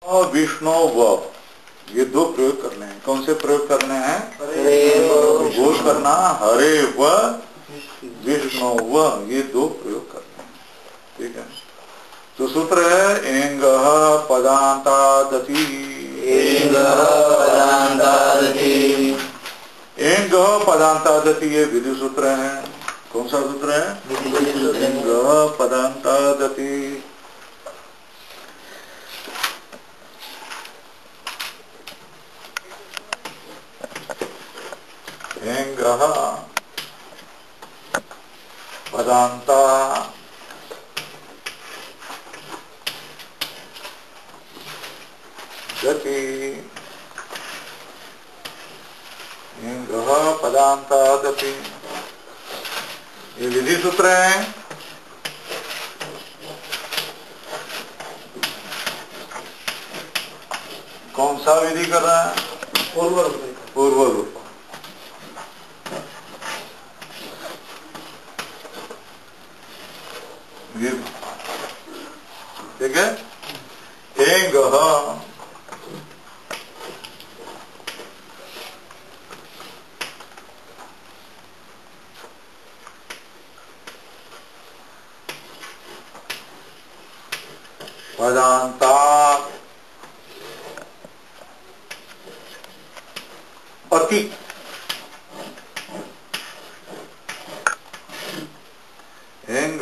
और विष्णु व, ये दो प्रयोग करने हैं। कौन से प्रयोग करने हैं? बोध करना हरे व विष्णु व, ये दो प्रयोग करने हैं। ठीक है, तो सूत्र है एंग पदांतादति। एंग पदांतादति ये विधि सूत्र है। कौन सा सूत्र है? एंग पदांतादति। एंग पदांता गति। एंग पदांतादति ये विधि सूत्र है। कौन सा विधि कर रहा है? पूर्व रूप। ठीक है, एंग पदांता अति। एंग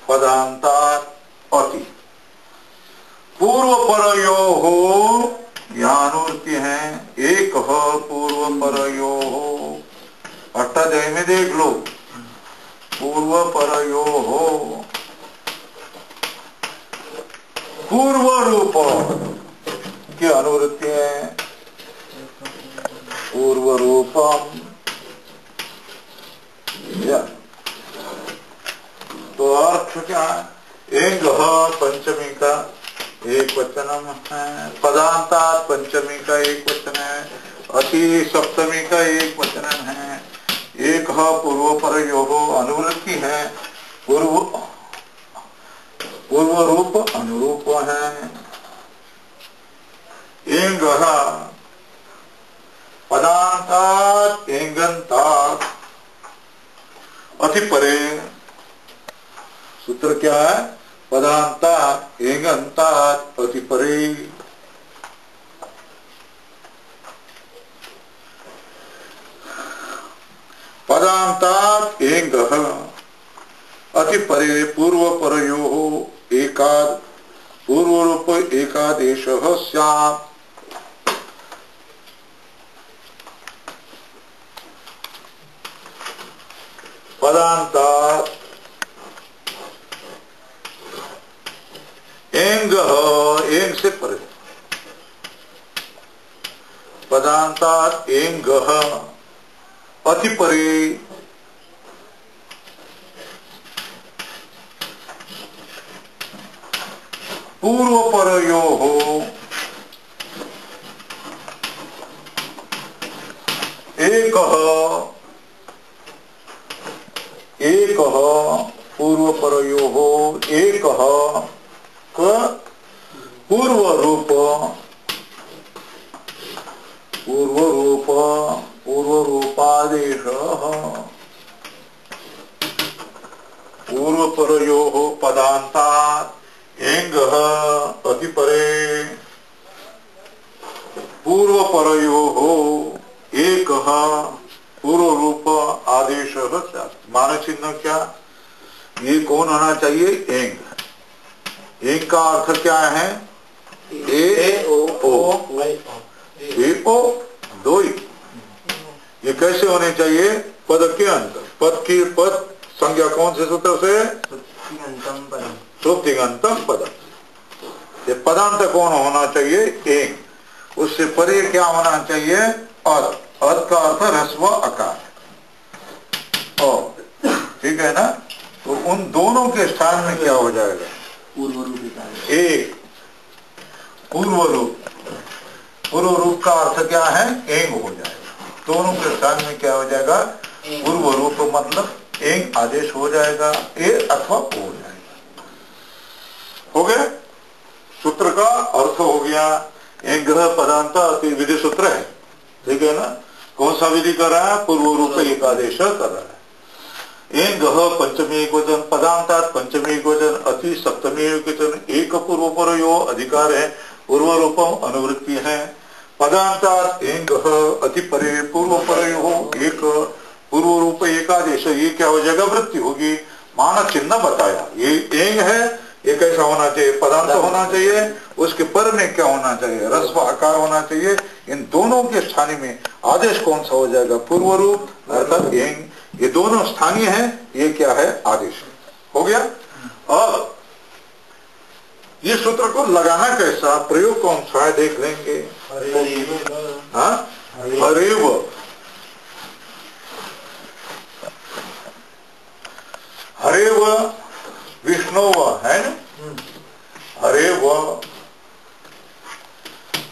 पदांता अति पूर्व परयो हो, ज्ञानोक्ति है। एक पूर्व परयो हो, अष्टाध्यायी में देख लो। पूर्व परयो हो पूर्व रूप की अनुवृत्ति है। पूर्व रूपम, तो अर्थ क्या है? एंग पंचमी का एक वचनम है, पदांतात पंचमी का एक वचन है, अति सप्तमी का एक वचन है। एक पूर्व पर यो अनुवृत्ति है, पूर्व रूप अनुरूप है। एंग पदांतात एंगंतात अति परे। सूत्र क्या है? पदांतात एंगंतात अति परे। पदांतात एंग अति परे पूर्व परयो एकाद पूर्व रूप एकादेश स्यात्। पदांतात एंग एंग से परे, पदांतात एंग अति परे। पूर्व परयो हो एक पूर्व परयो हो एक पूर्व रूपादेश। पूर्व परयो हो पदांतात एंग अति परे। पूर्व परयो हो एक पूर्व रूप आदेश। मान चिन्ह क्या? ये कौन होना चाहिए? एंग। एंग का अर्थ क्या है? ए ओ दो ही। ये कैसे होने चाहिए? पद के अंतर। पद की पद संज्ञा कौन से सूत्र से? श्रुतिगंतम पदम। ये पदांत कौन होना चाहिए? एंग। उससे परे क्या होना चाहिए? अर्थ। अर्थ का अर्थ ह्रस्व आकार। ठीक है ना? तो उन दोनों के स्थान में क्या हो जाएगा? पूर्व रूप। एक पूर्व रूप। पूर्व रूप का अर्थ क्या है? एंग हो जाएगा। दोनों के स्थान में क्या हो जाएगा? पूर्व रूप मतलब एंग आदेश हो जाएगा। ए अथवा हो जाएगा। हो गया सूत्र। का अर्थ हो गया एक ग्रह पदांत अति विधि सूत्र है, ठीक है ना। कौन सा विधि कर रहा है? पूर्व रूप एकादेश कर रहा है। एक ग्रह पंचमी एक वचन पदांतात पंचमी एक वचन अति सप्तमी एक वचन एक पूर्व पर यो अधिकार है, पूर्व रूपम अनुवृत्ति है। पदांतात एक ग्रह अति परे पूर्व पर यो एक पूर्व रूप एकादेश, ये क्या हो जाएगा? वृत्ति होगी। मानक चिन्ह बताया, ये एक है, ये कैसा होना चाहिए? पदांत होना चाहिए, उसके पर में क्या होना चाहिए? रस्व आकार होना चाहिए। इन दोनों के स्थानीय में आदेश कौन सा हो जाएगा? पूर्व रूप अर्थात ये दोनों स्थानीय है, ये क्या है? आदेश हो गया। अब ये सूत्र को लगाना कैसा, प्रयोग कौन सा है देख लेंगे। हाँ, हरेव हरेव विष्णु है ना, हरे व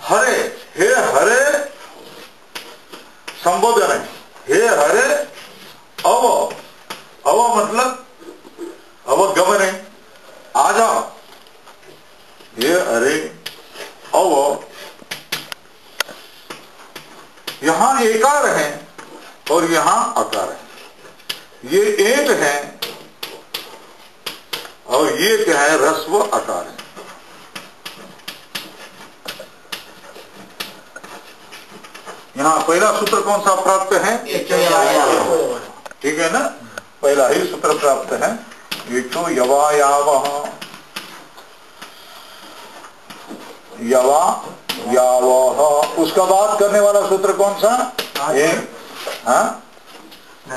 हरे, हे हरे संबोधन है, हे हरे अव, अव मतलब अवगमन है, आ जाओ, ये हरे अव। यहां एकार है और यहां आकार है, ये एक है और ये क्या है? रस्व आकार है। यहां पहला सूत्र कौन सा प्राप्त है? ठीक है ना, पहला ही सूत्र प्राप्त है। तो यवायावः, यवा यावः, उसका बात करने वाला सूत्र कौन सा?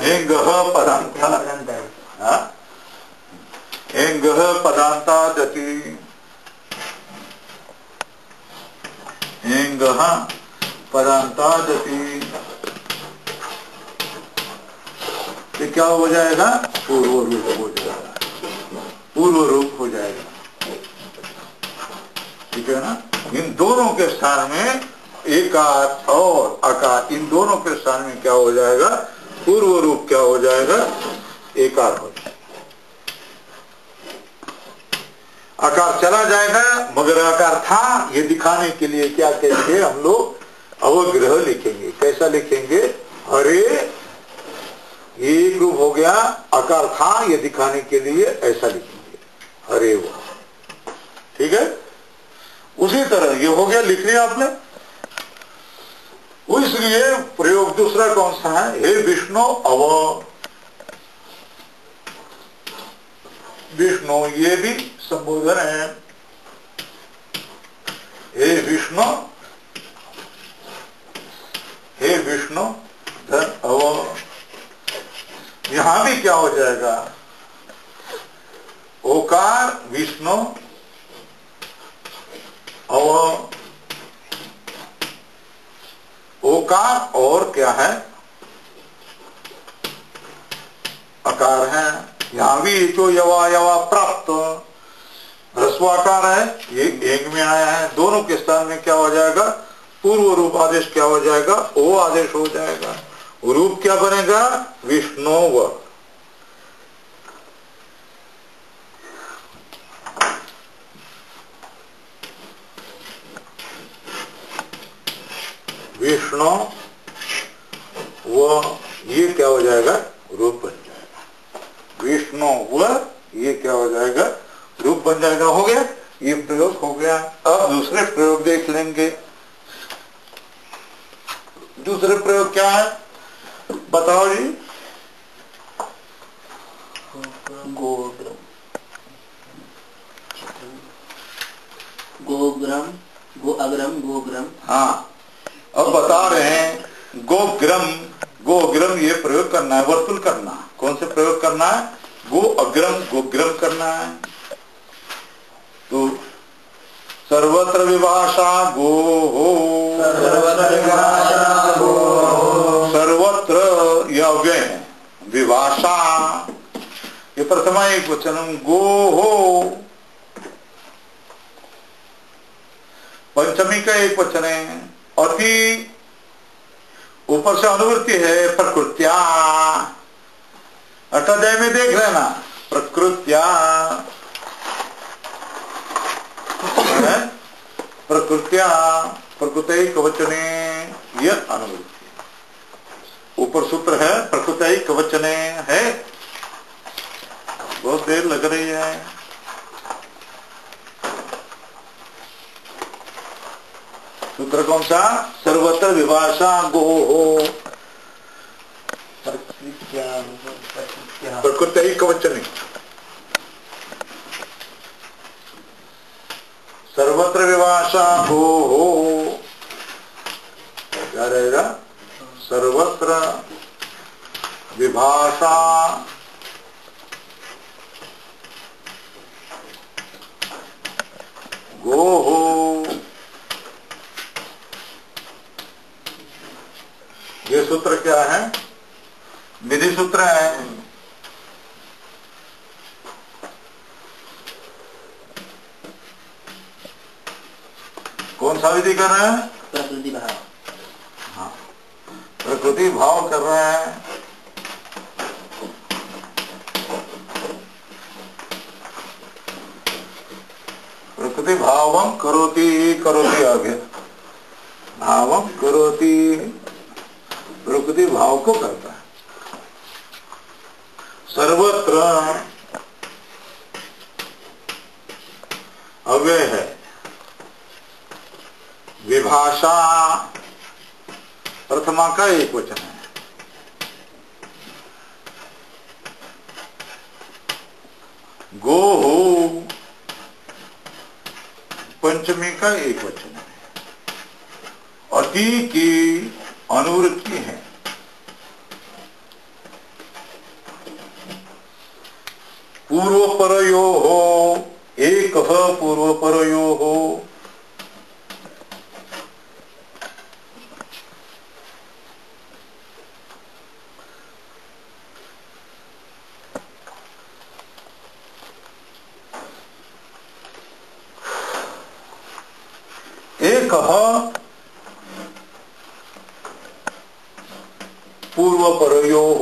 एक गह पदांत, एक गह पदांतादति, एक गह पदांतादति, ये क्या हो जाएगा? पूर्व रूप हो जाएगा, पूर्व रूप हो जाएगा, ठीक है ना। इन दोनों के स्थान में एकार और आकार, इन दोनों के स्थान में क्या हो जाएगा? पूर्व रूप क्या हो जाएगा? एकार हो जाएगा। आकार चला जाएगा, मगर आकार था, ये दिखाने के लिए क्या कहेंगे हम लोग? अवग्रह लिखेंगे। कैसा लिखेंगे? हरे, एक रूप हो गया, आकार था, ये दिखाने के लिए ऐसा लिखेंगे, हरे वो, ठीक है। उसी तरह ये हो गया, लिख लिया आपने। इसलिए प्रयोग दूसरा कौन सा है? हे विष्णु अव, विष्णु, ये भी संबोधन है, हे विष्णु, हे विष्णु धन अव। यहां भी क्या हो जाएगा? ओकार विष्णु अव, ओकार और क्या है? आकार है। यहां भी तो यवा यवा प्राप्त ह्रस्वाकार है, ये एक में आया है। दोनों के स्थान में क्या हो जाएगा? पूर्व रूप आदेश क्या हो जाएगा? ओ आदेश हो जाएगा। रूप क्या बनेगा? विष्णु व। विष्णु व, ये क्या हो जाएगा? रूप बन जाएगा। विष्णु व, ये क्या हो जाएगा? रूप बन जाएगा। हो गया, ये प्रयोग हो गया। अब दूसरे प्रयोग देख लेंगे। दूसरे प्रयोग क्या है बताओ जी? गोग्रम, गोग्रम, गो अग्रम, गोग्रम। हाँ, अब बता रहे हैं गोग्रम, गोग्रम ये प्रयोग करना है, वर्तुल करना। कौन से प्रयोग करना है? गो अग्रम, गोग्रम करना है। तो सर्वत्र विभाषा गो हो, सर्वत्र विभाषा गो हो, सर्वत्र यह अव्यय है। विभाषा ये प्रथमा एक वचनम गो हो, पंचमी का एक वचन है। अति ऊपर से अनुवृत्ति है, प्रकृत्या। अष्टाध्याय में देख लेना, प्रकृत्या प्रकृत्या प्रकृतैकवचने यह अनुवृत्ति। ऊपर सूत्र है प्रकृतैकवचने है, बहुत देर लग रही है। सूत्र कौन सा? सर्वत्र विभाषा गोः प्रकृतैकवचने, सर्वत्र विभाषा गोः क्या रहेगा? सर्वत्र विभाषा गोः। ये सूत्र क्या है? विधि सूत्र है। कौन सा विधि कर रहे हैं? प्रकृति भाव। हाँ, प्रकृति भाव कर रहे हैं। प्रकृति भावम करोति, करोति आगे भावम करोति, प्रकृति भाव को करता है। सर्वत्र अव्यय है, विभाषा प्रथमा का एक वचन है, गोः पंचमी का एक वचन है, अति की अनुवृत्ति है। पूर्वपरयोः एकः पूर्वपरयोः एकः पूर्वपरयोः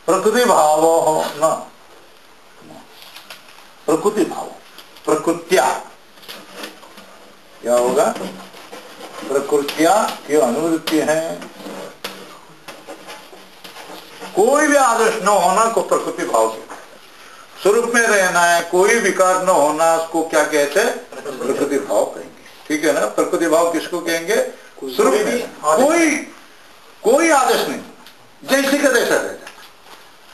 प्रकृति भाव न, प्रकृति भाव प्रकृत्या क्या होगा? प्रकृत्या की अनुवृत्ति है। कोई भी आदर्श न होना को प्रकृति भाव कहते हैं। स्वरूप में रहना है, कोई विकार न होना, उसको क्या कहते हैं? प्रकृति भाव कहेंगे। ठीक है ना? प्रकृति भाव किसको कहेंगे? स्वरूप में कोई आदर्श नहीं, जैसे का तैसा रहता।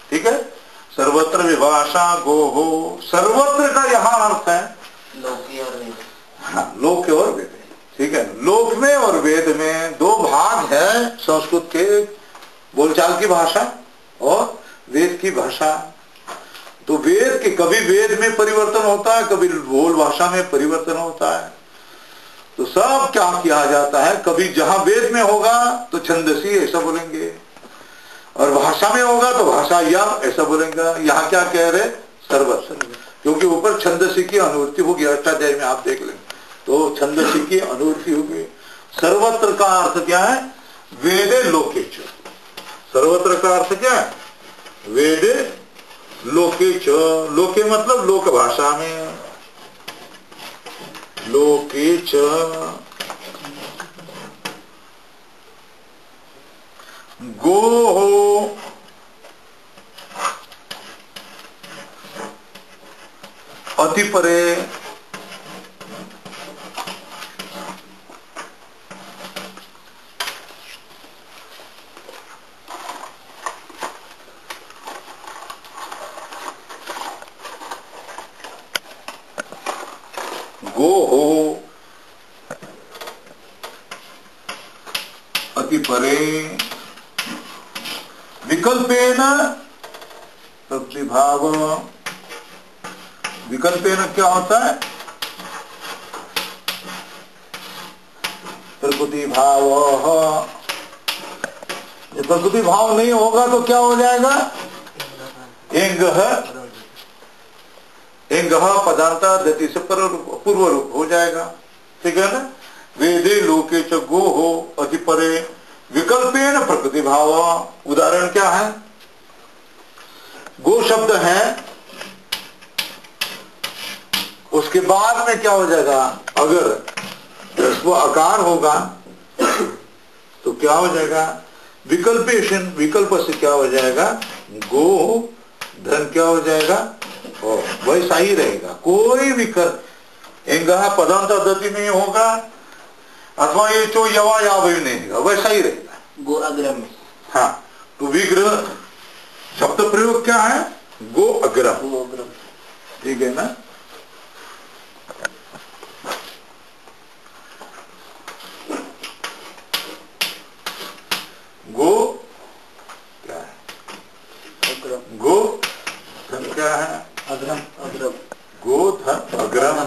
ठीक है? सर्वत्र विभाषा गोः, सर्वत्र का यहाँ अर्थ है लोके और वेद। हाँ, लोक और वेद। ठीक है? लोक में और वेद में दो भाग है, संस्कृत के बोलचाल की भाषा और वेद की भाषा। तो वेद के कभी वेद में परिवर्तन होता है, कभी बोल भाषा में परिवर्तन होता है। तो सब क्या किया जाता है, कभी जहां वेद में होगा तो छंदसी ऐसा बोलेंगे, और भाषा में होगा तो भाषा या ऐसा बोलेंगे। यहाँ क्या कह रहे? सर्वत्र, क्योंकि ऊपर छंदसी की अनुवृत्ति होगी। अष्टाध्याय में आप देख लेंगे तो छंदसी की अनुवृत्ति होगी। सर्वत्र का अर्थ क्या है? वेदे लोके च। सर्वत्र का अर्थ क्या है? वेदे लोके च। लोके मतलब लोक भाषा में, लोके च। गोः अति परे, गोः अति परे विकल्पेन प्रतिभाव। विकल्पेन क्या होता है? प्रकृति भाव। ये प्रकृति भाव नहीं होगा तो क्या हो जाएगा? एंगः पदांता दति से पूर्व रूप हो जाएगा। ठीक है ना? वेदे लोके च गोः अति परे विकल्पेन प्रकृति भाव। उदाहरण क्या है? गो शब्द है, उसके बाद में क्या हो जाएगा, अगर रस्व आकार होगा तो क्या हो जाएगा, विकल्पेशन, विकल्प से क्या हो जाएगा, गो धन क्या हो जाएगा, और वैसा ही रहेगा, कोई विकल्प इंगा पदांत पद्धति नहीं होगा, अथवा ये जो यवा या भी नहीं होगा, वैसा ही रहेगा, गो अग्रम। हाँ, तो विग्रह शब्द प्रयोग क्या है, गो अग्रम, गो अग्रम, ठीक है ना। गो क्या है, अग्रम, गो धन क्या है, अग्रम, अग्रम, गो धन अग्रम,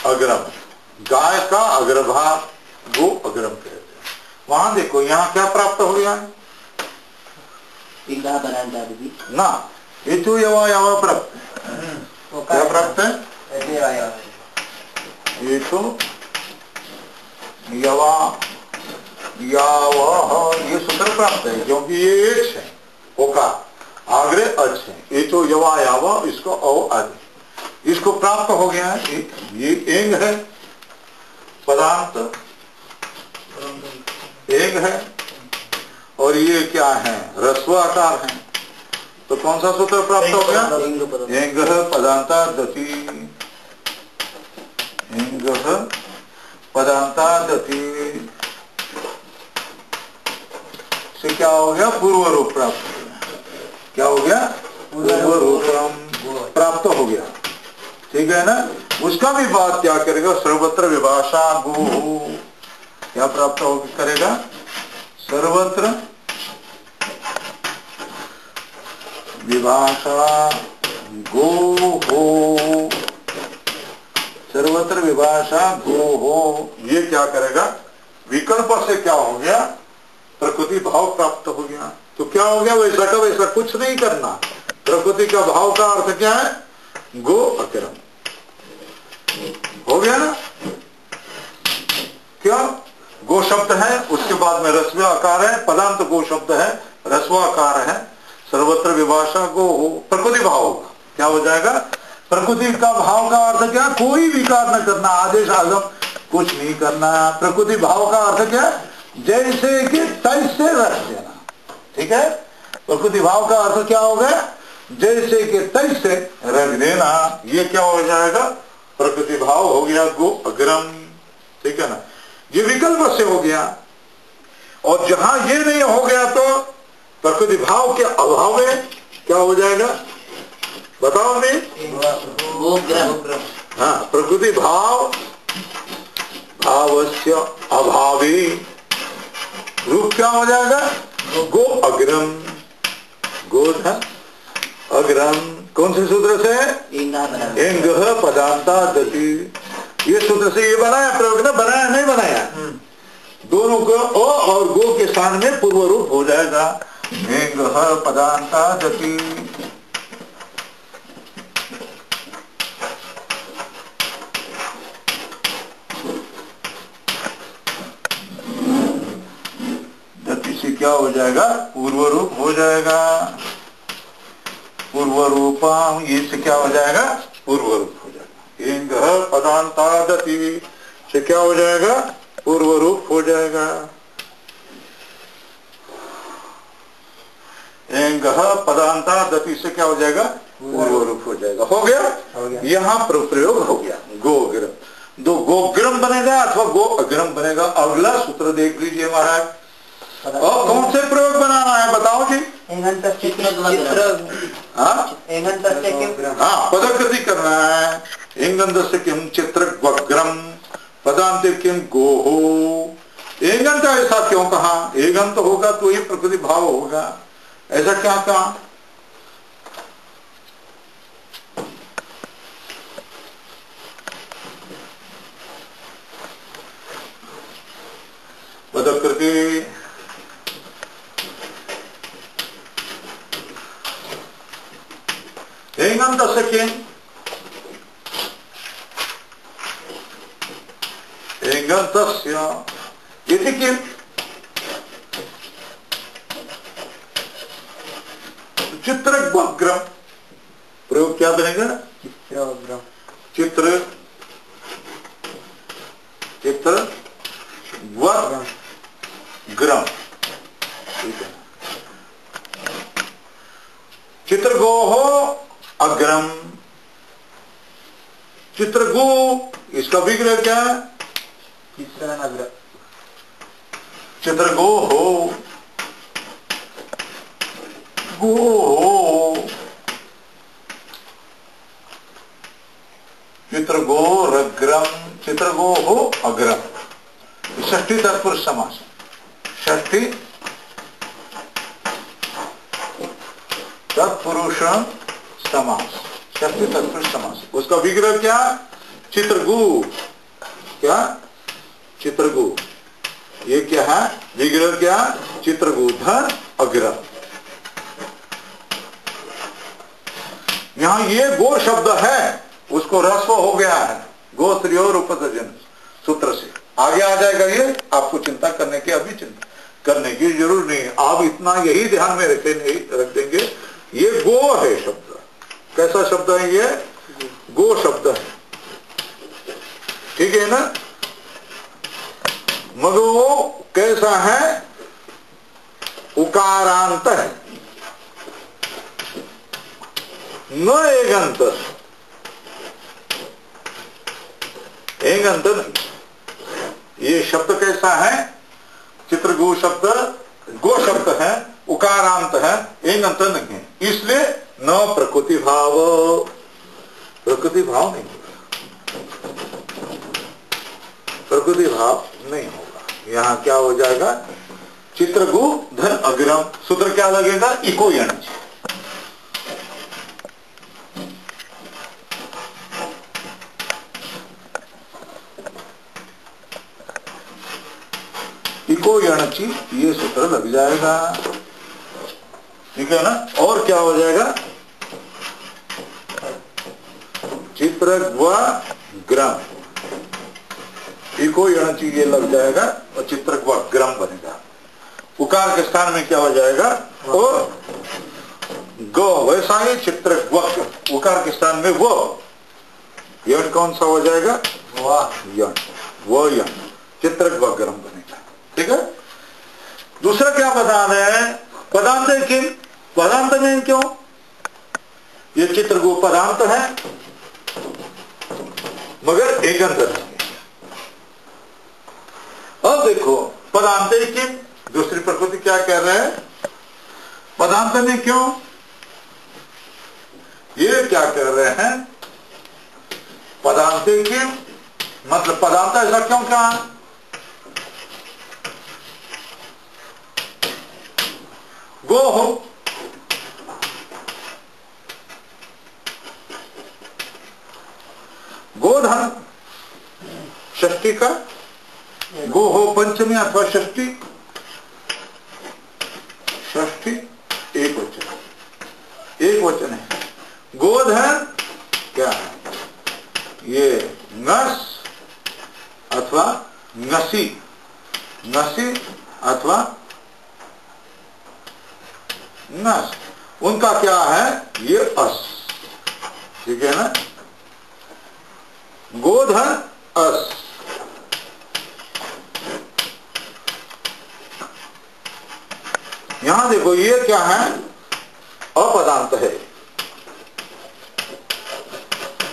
अग्रम, गाय का अग्रभाग गो अग्रम कहते हैं। वहां देखो यहाँ क्या प्राप्त हो गया ना, ये तो यवा प्राप्त, क्या प्राप्त है, ये तो यवा ये सूत्र प्राप्त है, क्योंकि ये एच है, ओका आग्रे अच है, ये तो यवा यावा, इसको औ आदि, इसको प्राप्त हो गया है, ये एंग है, पदांत एंग है, और ये क्या है, ह्रस्व आकार है, तो कौन सा सूत्र प्राप्त हो गया, एंग पदांता दति, एंग पदांता दति से क्या हो गया, पूर्व रूप प्राप्त हो गया, क्या हो गया, पूर्व रूप प्राप्त हो गया, ठीक है ना। उसका भी बात क्या करेगा, सर्वत्र विभाषा गो, क्या प्राप्त हो करेगा, सर्वत्र विभाषा गो हो, सर्वत्र विभाषा गो हो, ये क्या करेगा, विकल्प से क्या हो गया, प्रकृति भाव प्राप्त हो गया, तो क्या हो गया, वैसा का वैसा कुछ नहीं करना, प्रकृति का भाव का अर्थ क्या है, गो अग्रम हो गया ना। क्या, गो शब्द है, उसके बाद में रस्व आकार है, पदांत गो शब्द है, रस्व आकार है, सर्वत्र विभाषा गो हो, प्रकृति भाव होगा, क्या हो जाएगा, प्रकृति का भाव का अर्थ क्या, कोई विकार न करना, आदेश आगम कुछ नहीं करना, प्रकृति भाव का अर्थ क्या, जैसे कि तैसे रख देना, ठीक है, प्रकृति भाव का अर्थ क्या हो गया, जैसे कि तैसे रख देना, ये क्या हो जाएगा, प्रकृति भाव हो गया गो अग्रम, ठीक है ना, ये विकल्प से हो गया, और जहां ये नहीं हो गया तो प्रकृति भाव के अभाव में क्या हो जाएगा, बताओ नहीं, हाँ, प्रकृति भाव भावस्य अभावी रूप क्या हो जाएगा, गो अग्रम, गोधन अग्रम, कौन से सूत्र से, एंग पदांता दति, ये सूत्र से ये बनाया प्रयोग ना, बनाया नहीं बनाया, दोनों को ओ और गो के स्थान में पूर्व रूप हो जाएगा, एंग पदांता दति, क्या हो जाएगा, पूर्व रूप हो जाएगा, पूर्व रूपम, ये से क्या हो जाएगा, पूर्व रूप हो जाएगा, इंग पदांतादति से क्या हो जाएगा, पूर्व रूप हो जाएगा, इंग पदांतादति से क्या हो जाएगा, पूर्व रूप हो जाएगा, हो गया, यहाँ प्रयोग हो गया, गोग्रम, दो गोग्रम बनेगा अथवा गो अग्रम बनेगा। अगला सूत्र देख लीजिए महाराज, और कौन से प्रयोग बनाना है बताओ जी, हाँ, पदकृति करना है, इंगंत से किम चित्र वग्रम, पदांत किम गोहो, एगंत ऐसा क्यों कहा, एगंत होगा तो ही प्रकृति भाव होगा, ऐसा क्या कहा, पदकृति एगंत से किम, एगंतस्य इति किम, चित्रग्वग्रम, प्रयोग क्या बनेगा? चित्रग्रम। चित्रग्वग्रम, ठीक है। चित्रगोह अग्रम, चित्रगु, इसका विग्रह क्या है? चित्रनग्र। चित्रगोह गो, चित्रगोरग्रम, चित्रगोह अग्रम, षष्ठी तत्पुरुष समास, षष्ठी तत्पुरुष समास, षष्ठी तत्पुरुष समास। उसका विग्रह क्या? चित्रगु, क्या? चित्रगु। ये क्या है? विग्रह क्या? चित्रगु धन अग्रम। यहां ये गो शब्द है, उसको रस्व हो गया है गोत्रियोर उपसर्जन सूत्र से, आगे आ जाएगा। ये आपको चिंता करने की, अभी चिंता करने की जरूर नहीं है। आप इतना यही ध्यान में रख देंगे, ये गो है शब्द। कैसा शब्द है ये? गो शब्द है, ठीक है ना? मगर वो कैसा है? उकारांत है, न एगंत, एगंत नहीं। ये शब्द कैसा है? चित्रगु शब्द गो शब्द है, उकारांत है, एगंत नहीं है, इसलिए न प्रकृति भाव, प्रकृति भाव नहीं होगा, प्रकृति भाव नहीं होगा। यहां क्या हो जाएगा? चित्रगु धन अग्रम, सूत्र क्या लगेगा? इको यण, इको यणची, ये सूत्र लग जाएगा, ठीक है ना? और क्या हो जाएगा? चित्रग्वग्रम, इको यणची ये लग जाएगा और चित्रग्वग्रम बनेगा। उकार के स्थान में क्या हो जाएगा? ओ गो, वैसा ही चित्रग्वग्र, उकार के स्थान में वो, यण कौन सा हो जाएगा? यण, वो यण, चित्रग्वग्रम बनेगा, ठीक है। दूसरा क्या पदार्थ है? पदांत है। किम पदांत में क्यों? ये चित्रगु पदांत है मगर एगंत नहीं है। अब देखो पदांत किम, दूसरी प्रकृति क्या कह रहे हैं? पदांत में क्यों? ये क्या कह रहे हैं? पदांत किम मतलब पदांत ऐसा क्यों कहा? गो हो, गोधन षष्ठी का, गो हो पंचमी अथवा षष्ठी, षष्ठी एक वचन, एक वचन है। गोधन क्या है? ये नस अथवा नसी, नसी अथवा नस, उनका क्या है? ये अस, ठीक है ना? गोधन अस, यहां देखो ये क्या है? अपदांत है,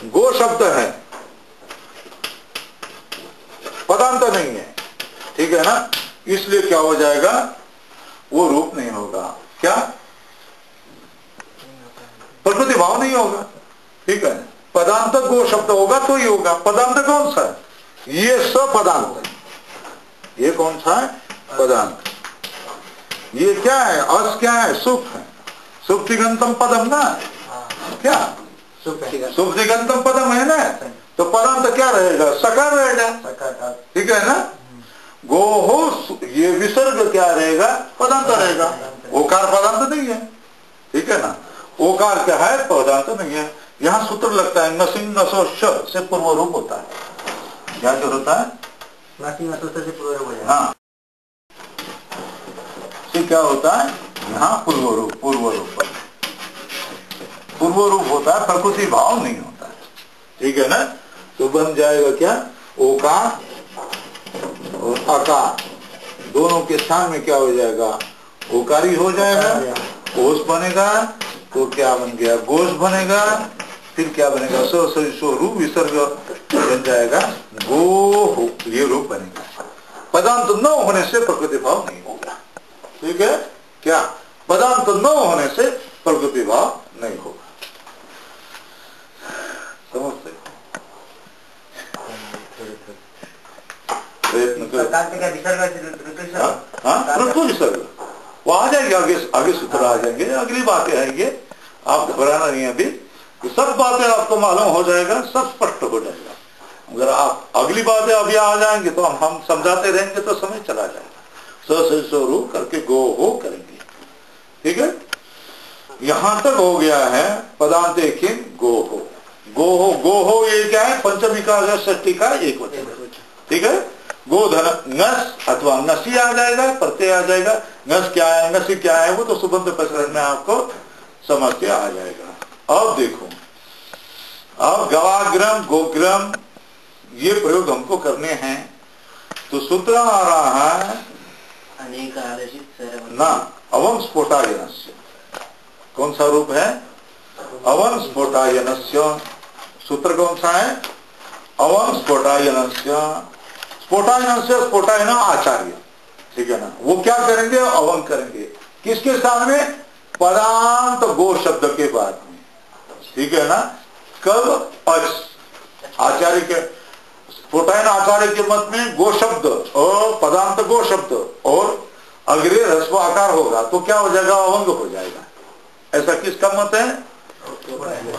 गो शब्द है, पदांत नहीं है, ठीक है ना? इसलिए क्या हो जाएगा? वो रूप नहीं होगा। क्या? प्रकृति भाव नहीं होगा, ठीक है। पदांत गो शब्द होगा तो ही होगा। पदांत कौन सा है? ये सपदांत, ये कौन सा है? पदांत। ये क्या है? अस क्या है? सुख है, सुख दिगंतम पदम ना, क्या सुख दिगंतम पदम है ना, तो पदांत क्या रहेगा? सकार रहेगा, ठीक है ना? गो हो, ये विसर्ग क्या रहेगा? पदांत रहेगा। ओकार पदांत नहीं है, ठीक है ना? ओकार क्या है? पदांत नहीं है। यहां सूत्र लगता है नसिंग नसो श से पूर्व रूप होता है। क्या जो होता है? नसिंग नसो से पूर्व रूप होता है। हाँ, क्या होता है? यहाँ पूर्व रूप, पूर्व रूप, पूर्व रूप होता है, प्रकृति भाव नहीं होता है। ठीक है ना? तो बन जाएगा क्या? ओकार और अकार दोनों के स्थान में क्या हो जाएगा? ओकारी हो जाएगा। ओस बनेगा तो क्या बन गया? गोस बनेगा। फिर क्या बनेगा? सो रूप विसर्ग बन जाएगा गो हो, ये रूप बनेगा। पदांत न होने से प्रकृति भाव नहीं होगा। ठीक है क्या? पदांत न होने से प्रकृति भाव नहीं होगा। समझते? ऋतु विसर्ग वो आ जाएंगे, आगे सूत्र आ जाएंगे, अगली बातें आएंगे, आप घबराना नहीं। अभी तो सब बातें आपको मालूम हो जाएगा, सब स्पष्ट हो जाएगा। अगर आप अगली बातें अभी आ जाएंगे तो हम समझाते रहेंगे तो समय चला जाएगा। स्वरूप करके गो हो करेंगे। ठीक है? यहां तक हो गया है पदांत किम गो हो। गो हो, गो हो ये क्या है? पंचमी का षष्ठी का एक वचन। ठीक है? गोधन नस अथवा नसी आ जाएगा, प्रत्यय आ जाएगा। नस क्या है, नसी क्या है, वो तो सुबंध प्रसरण में आपको समझ के आ जाएगा। अब देखो, अब गवाग्रम गोग्रम ये प्रयोग हमको करने हैं। तो सूत्र आ रहा है ना अवम स्फोटायनस्य। कौन सा रूप है? अवम स्फोटायनस्य। सूत्र कौन सा है? अवम स्फोटायनस्य। स्फोटायनस्य, स्फोटायन आचार्य। ठीक है ना? वो क्या करेंगे? अवम करेंगे। किसके स्थान में? पदांत गो शब्द के बाद में। ठीक है ना? कब? आचार्य के स्फोटायन आचार्य के मत में गो शब्द और पदांत गो शब्द और अग्रे ह्रस्व आकार होगा तो क्या हो जाएगा? अवंग हो जाएगा। ऐसा किसका मत है?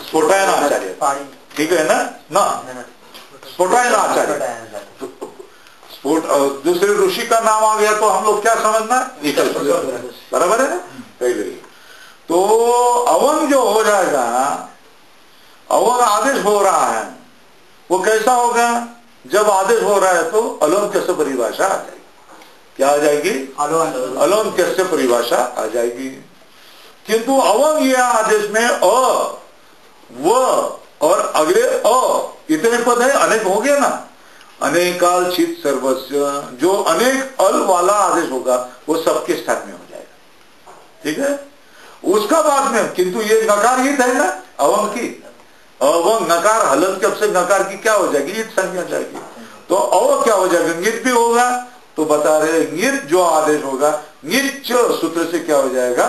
स्फोटायन आचार्य। ठीक है ना? स्फोटायन आचार्य। दूसरे ऋषि का नाम आ गया तो हम लोग क्या समझना? बराबर है ना? पहले ही तो अवन जो हो जाएगा, अवन आदेश हो रहा है, वो कैसा होगा? जब आदेश हो रहा है तो अलोन कैसे परिभाषा आ जाएगी? क्या आ जाएगी? अलोन कैसे परिभाषा आ जाएगी। किंतु अवन ये आदेश में अ, व और अग्रे अ इतने पद है, अनेक हो गया ना। अनेकाल चित सर्वस्व, जो अनेक अल वाला आदेश होगा वो सबके स्थान में हो जाएगा। ठीक है? उसका बाद में किंतु ये नकार हित है ना अवम की। अवम नकार हलन कब से नकार की क्या हो जाएगी? ईट संज्ञा जाएगी। तो अव क्या हो जाएगा? नित भी होगा। तो बता रहे नित जो आदेश होगा निच सूत्र से क्या हो जाएगा?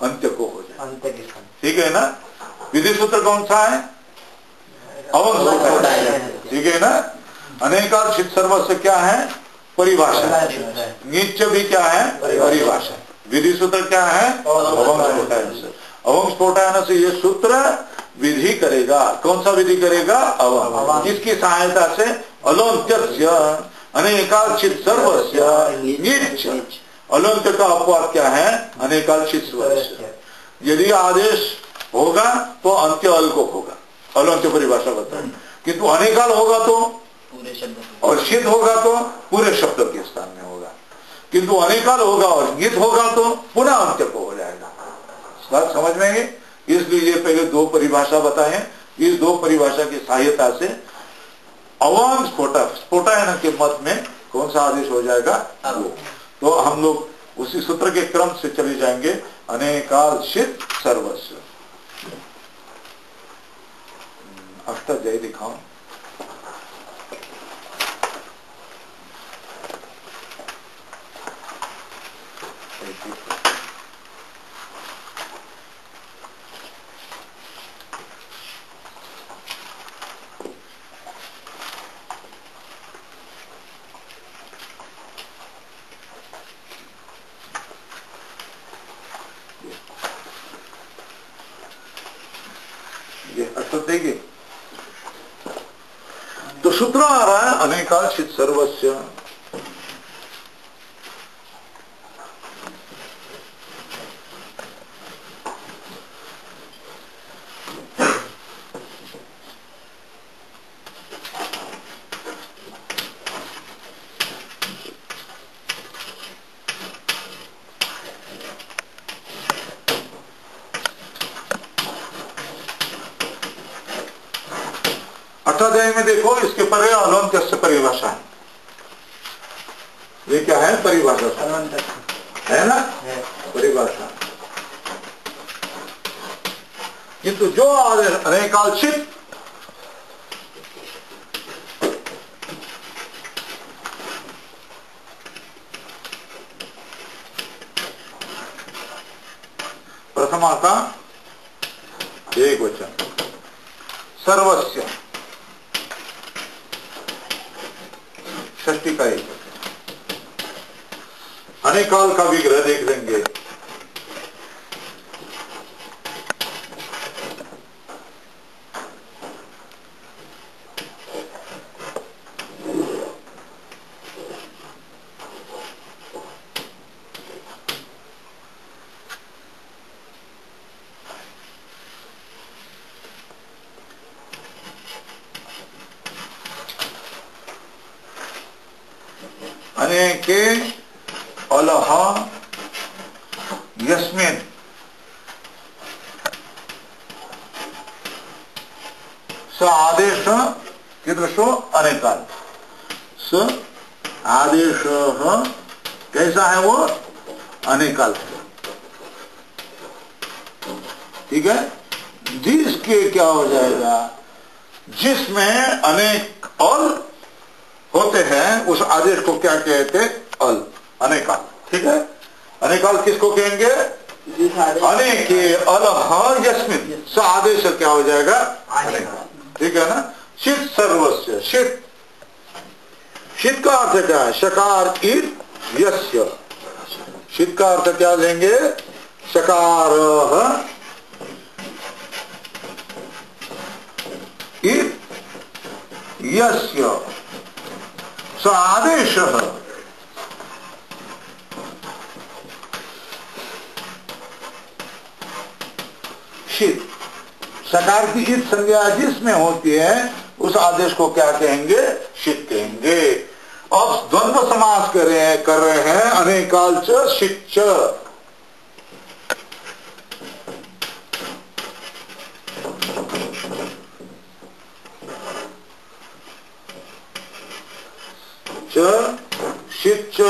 अंत्य को हो जाएगा। ठीक है ना? विधि सूत्र कौन सा है? अवम सूत्र है। ठीक है ना? अनेकाल चित सर्वस्व क्या है? परिभाषा। नीच भी क्या है? परिभाषा। विधि सूत्र क्या है? अवम स्फोटायन से। अवम स्फोटायन से ये सूत्र विधि करेगा। कौन सा विधि करेगा? अवम। किसकी सहायता से? अलोन्त्य अनेकाल चित सर्वस्व नीच। अलोन्त्य का अपवाद क्या है? अनेकाल चित सर्वस्व। यदि आदेश होगा तो अंत्य अल को होगा, अलोन्त्य परिभाषा बताए। किंतु अनेकाल होगा तो पूरे शब्द, और शीत होगा तो पूरे शब्द के स्थान में होगा। किंतु अनेकाल होगा और गीत होगा तो पुनः अंत्य को हो जाएगा। बात समझ में है? इसलिए ये पहले दो परिभाषा बताए। इस दो परिभाषा की सहायता से अवाम स्फोटायन के मत में कौन सा आदेश हो जाएगा? वो। तो हम लोग उसी सूत्र के क्रम से चले जाएंगे। अनेकाल शीत सर्वस्व। अष्ट जय दिखाओ। देंगे तो सूत्र आ रहा है अनेकाल चित सर्वस्व। अष्टाध्यायी में देखो, इसके परे अलवंत्यस्य परिभाषा है। ये क्या है? परिभाषा है ना, परिभाषा। किंतु जो अनेकालचित प्रथमा का एक वचन, सर्वस्य षष्ठी का एक वचन, अनेकाल का विग्रह देख लेंगे। अनेके अलह यस्मिन् स आदेश कीदृशो अनेकाल। स आदेश कैसा है? वो अनेकाल। ठीक है, जिसके क्या हो जाएगा, जिसमें अनेक अल होते हैं उस आदेश को क्या कहते? अल, अनेकाल। ठीक है, अनेकाल किसको कहेंगे? अनेके अलह यस्मिन्, स आदेश क्या हो जाएगा? अनेकाल। ठीक है ना। शीत सर्वस्य, शीत, शीत का अर्थ क्या है? शकार ईट यस्य। शीत का अर्थ क्या लेंगे? शकार ईट यस्य स आदेश। शीत, सकार की ईट संज्ञा जिसमें होती है उस आदेश को क्या कहेंगे? शीत कहेंगे। अब द्वंद्व समास कर रहे हैं, अनेकाल च शीत च। शीत च,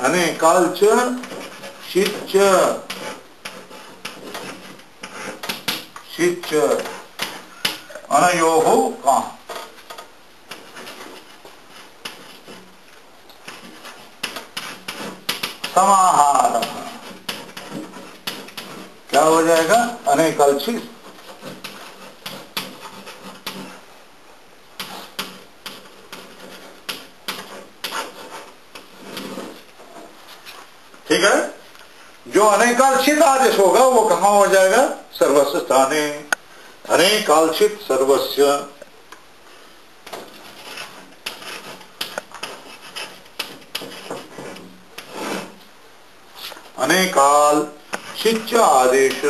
अनेकाल च शीत च, शीत च, अनयोः का समाहार। क्या हो जाएगा? अनेकालचित। ठीक है, जो अनेकालचित आदेश होगा वो कहां हो जाएगा? सर्वस्व स्थाने। अनेकालचित सर्वस्व, अनेकाल चिच्च आदेश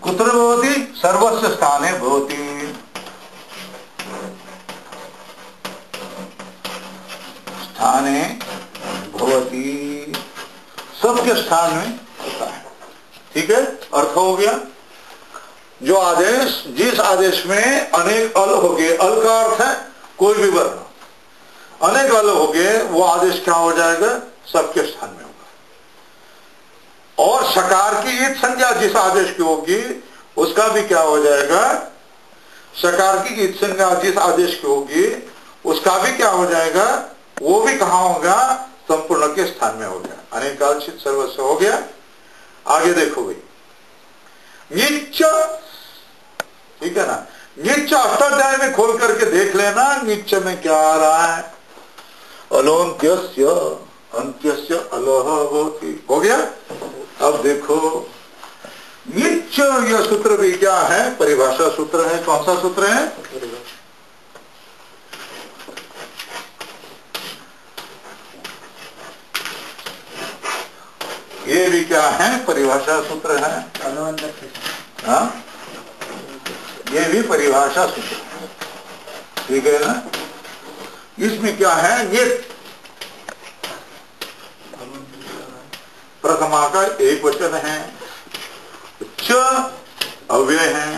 कुत्र भवति? सर्वस्व स्थाने भवति। स्थाने भवति, सबके स्थान में होता है। ठीक है, अर्थ हो गया। जो आदेश, जिस आदेश में अनेक अल हो गए, अल का अर्थ है कोई भी वर्ण, अनेक अल हो गए, वो आदेश क्या हो जाएगा? सबके स्थान में होगा। और शकार की ईट संज्ञा जिस आदेश की होगी उसका भी क्या हो जाएगा? शकार की ईट संज्ञा जिस आदेश की होगी उसका भी क्या हो जाएगा? वो भी कहां होगा? संपूर्ण के स्थान में हो गया। अनेकालचित सर्वस्व हो गया। आगे देखो भाई, निच्च, ठीक है ना। निच्च अष्टाध्याय में खोल करके देख लेना, निच्च में क्या आ रहा है? अलोन्त्यस्य, अंत्यस्य अलोह भवति। हो गया। अब देखो, निच्च यह सूत्र भी क्या है? परिभाषा सूत्र है। कौन सा सूत्र है? ये भी क्या है? परिभाषा सूत्र है। हाँ, ये भी परिभाषा सूत्र है। ठीक है ना। इसमें क्या है? ये प्रथमा का एक वचन है, च अव्यय है,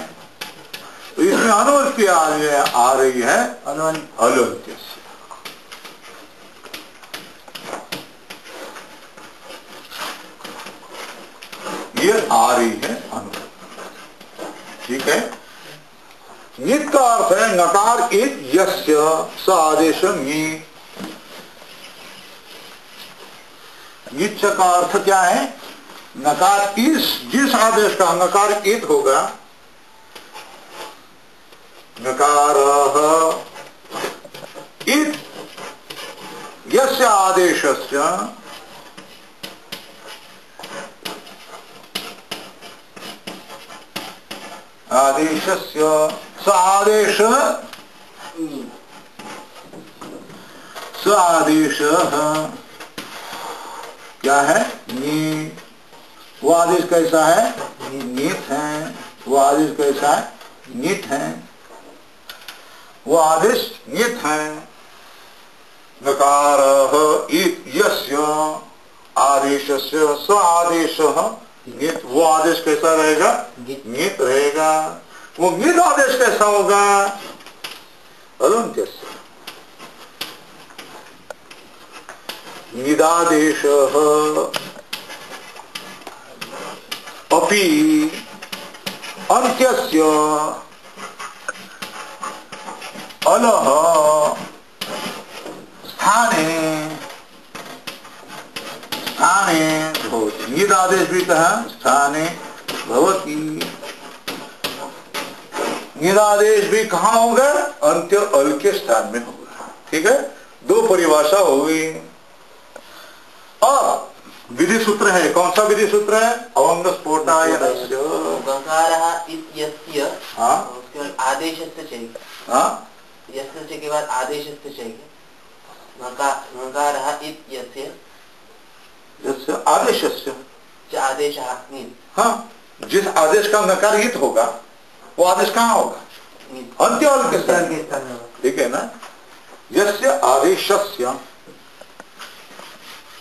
तो इसमें अनुवृत्ति आ रही है अलुंत्य से। ये आ रही है अनुवृत्ति, ठीक है। नित का अर्थ है नकार इत यस्य स आदेश नित। नित का अर्थ क्या है? नकार इस जिस आदेश का नकार इत होगा, नकार इत यस्य आदेशस्य आदेशस्य स आदेश क्या है? नी। वो आदेश कैसा है? नित है। वो आदेश कैसा है? नित है। वो आदेश नित है। नकार यस्य आदेशस्य स आदेश नित। वो आदेश कैसा रहेगा? नित रहेगा। वो नित आदेश कैसा होगा? अलुंत्य। निदादेश अपि अंत्यस्य अलह स्थाने भवति। निदादेश भी कहा स्थाने भवति। निदादेश भी कहाँ होगा? अंत्य अल के स्थान में होगा। ठीक है, दो परिभाषा हो गई। और विधि सूत्र है, कौन सा विधि सूत्र है? अवंग स्फोटायनस्य। हाँ, उसके बाद आदेश चाहिए। हाँ, यस्य के बाद आदेश चाहिए। नकार यस्य आदेशस्य आदेश। हाँ, जिस आदेश का नकार हित होगा वो आदेश कहाँ होगा? अंत्य अल के स्थान में। ठीक है ना। यस्य आदेशस्य।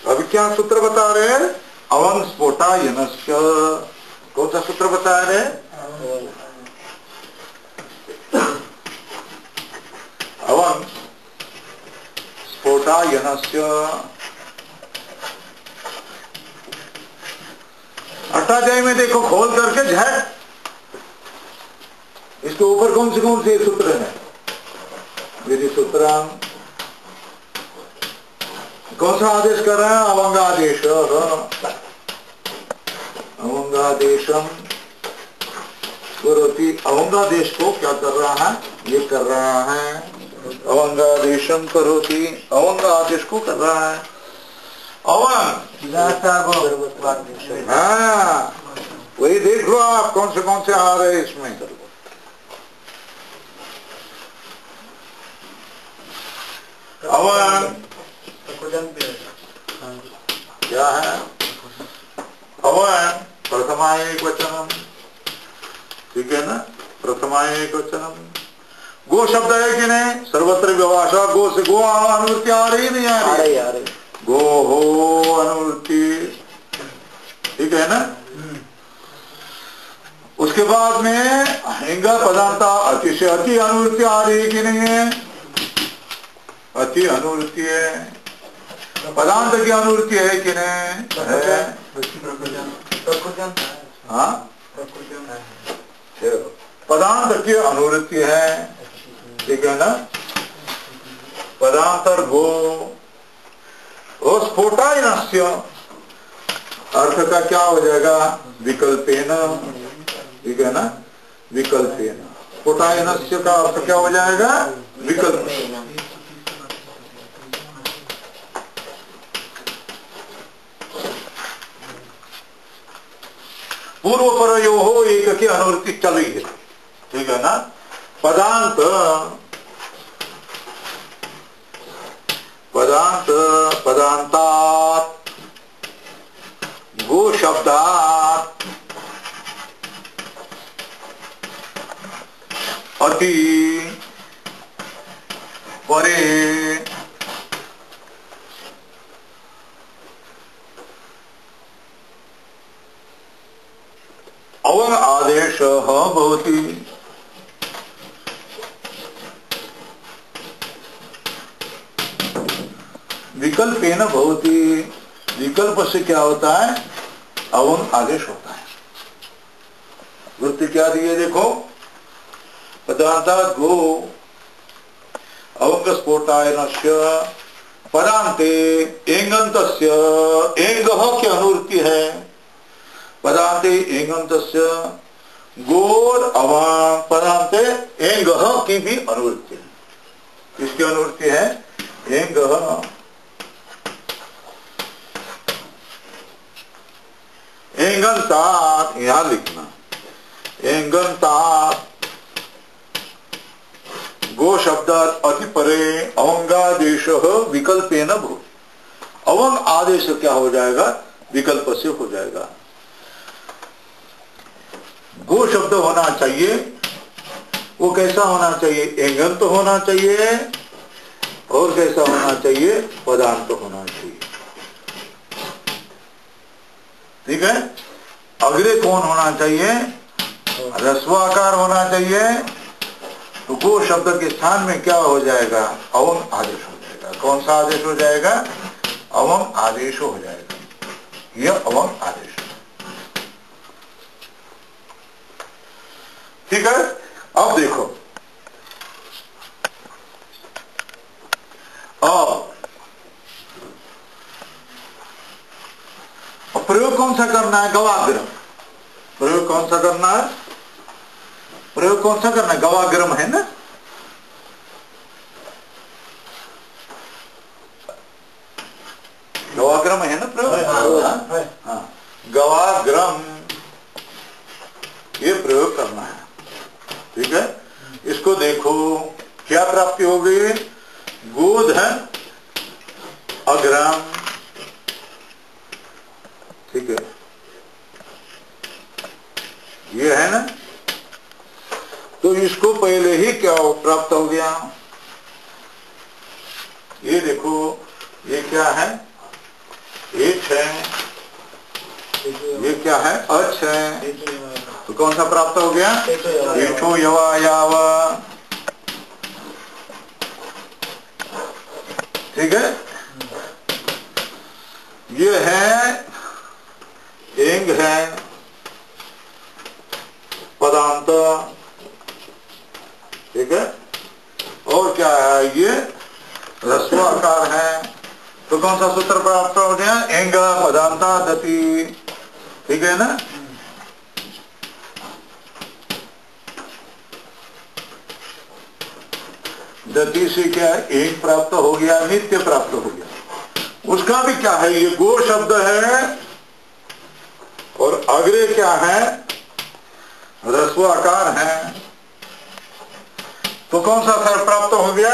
अभी क्या सूत्र बता रहे हैं? अवंग स्फोटायनस्य। कौन सा सूत्र बता रहे हैं? अवंग स्फोटायनस्य। अष्टाध्यायी में देखो, खोल करके झट इसके ऊपर कौन से सूत्र है? विधि सूत्र। कौन सा आदेश कर रहा है? अवंगादेश। अवंगादेशम करोति। अवंगादेश को क्या कर रहा है? ये कर रहा है अवंगादेशम करोति। अवंगादेश को कर रहा है अवंग। हाँ, वही देख लो आप कौन से आ रहे हैं इसमें। अवंग क्या है? अवयव प्रथमा एक वचनम। ठीक है ना, प्रथमा एक वचनम। गो शब्द है कि नहीं? सर्वत्र व्यवहाषा गो से। गो अनुवृत्ति आ रही नहीं आ रही? गो हो अनुवृत्ति। ठीक है ना। उसके बाद में हिंगा पदांता अति से अति अनुवृत्ति आ रही कि नहीं है? अति अनुवृत्ति है। पदांत की अनुवृत्ति है कि नहीं? है। हाँ, पदांत की अनुवृत्ति है। ठीक है ना। पदांतर गो स्फोटायनस्य अर्थ का क्या हो जाएगा? विकल्पेन। ठीक है ना, विकल्पेन। स्फोटायनस्य का अर्थ क्या हो जाएगा? विकल्प। पूर्व पर यो हो एक की अनुवृत्ति चल रही है। ठीक है ना। पदांत पदांतात गो शब्दात अति परे अवंग आदेश भवति। विकल्पेन भवति, विकल्प से क्या होता है? अवंग आदेश होता है। वृत्ति क्या दी है देखो, पदांता गो अवंग स्फोटायनस्य पदांते एंगंतस्य, एंगः की अनुवृत्ति है। पदांते एंगंतस्य गोर अवांग, पदांते एंगः की भी अनुवृत्ति है। किसकी अनुवृत्ति है? एंगः। एंगंतात यहां लिखना, एंगंतात गो शब्द अति परे अवंगादेश विकल्पेन भूत। अवंग आदेश क्या हो जाएगा? विकल्प से हो जाएगा। गो शब्द होना चाहिए, वो कैसा होना चाहिए? एंगंत होना चाहिए, और कैसा होना चाहिए? पदांत होना चाहिए। ठीक है। अग्रे कौन होना चाहिए? ह्रस्वाकार होना चाहिए। तो गो शब्द के स्थान में क्या हो जाएगा? अवंग आदेश हो जाएगा। कौन सा आदेश हो जाएगा? अवंग आदेश हो जाएगा। यह अवंग आदेश। ठीक है। अब देखो, अब प्रयोग कौन सा करना है? गवाग्रम। प्रयोग कौन सा करना है? प्रयोग कौन सा करना है? गवाग्रम है ना। गवाग्रम है ना प्रयोग? हाँ, गवाग्रम ये प्रयोग करना है। ठीक है। इसको देखो क्या प्राप्ति हो गई? गोधन अग्रम। ठीक है, ये है ना। तो इसको पहले ही क्या प्राप्त हो गया? ये देखो, ये क्या है? एच है, ये क्या है? अच है। तो कौन सा प्राप्त हो गया? एठो यवा याव। ठीक है। ये है एंग है, पदांत। ठीक है। और क्या है? ये ह्रस्वाकार है। तो कौन सा सूत्र प्राप्त हो गया? एंग पदांता दति। ठीक है ना। दति से क्या है? एंग प्राप्त हो गया, नित्य प्राप्त हो गया। उसका भी क्या है? ये गो शब्द है, और अग्रे क्या है? ह्रस्वाकार है। तो कौन सा सर प्राप्त हो गया?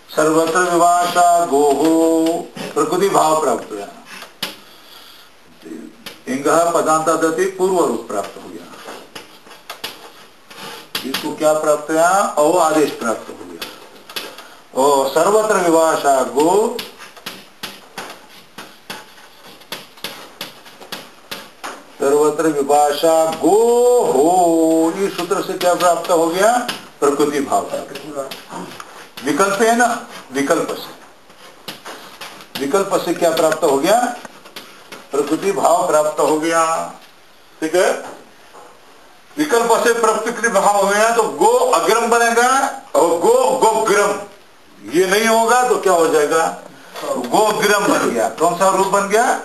सर्वत्र विभाषा गोहो, प्रकृति भाव प्राप्त हुआ। इंगः पदांता दति पूर्व रूप प्राप्त हो गया। इसको क्या प्राप्त हुआ? अव आदेश प्राप्त हो गया। और सर्वत्र विभाषा गो, सर्वत्र विभाषा गो हो, इस सूत्र से क्या प्राप्त हो गया? प्रकृति भाव प्राप्त। विकल्प है ना, विकल्प से, विकल्प से क्या प्राप्त हो गया? प्रकृति भाव प्राप्त हो गया। ठीक है। विकल्प से प्रकृति भाव हो गया तो गो अग्रम बनेगा, और गो गोग्रम ये नहीं होगा तो क्या हो जाएगा? गोग्रम बन गया। कौन सा रूप बन गया?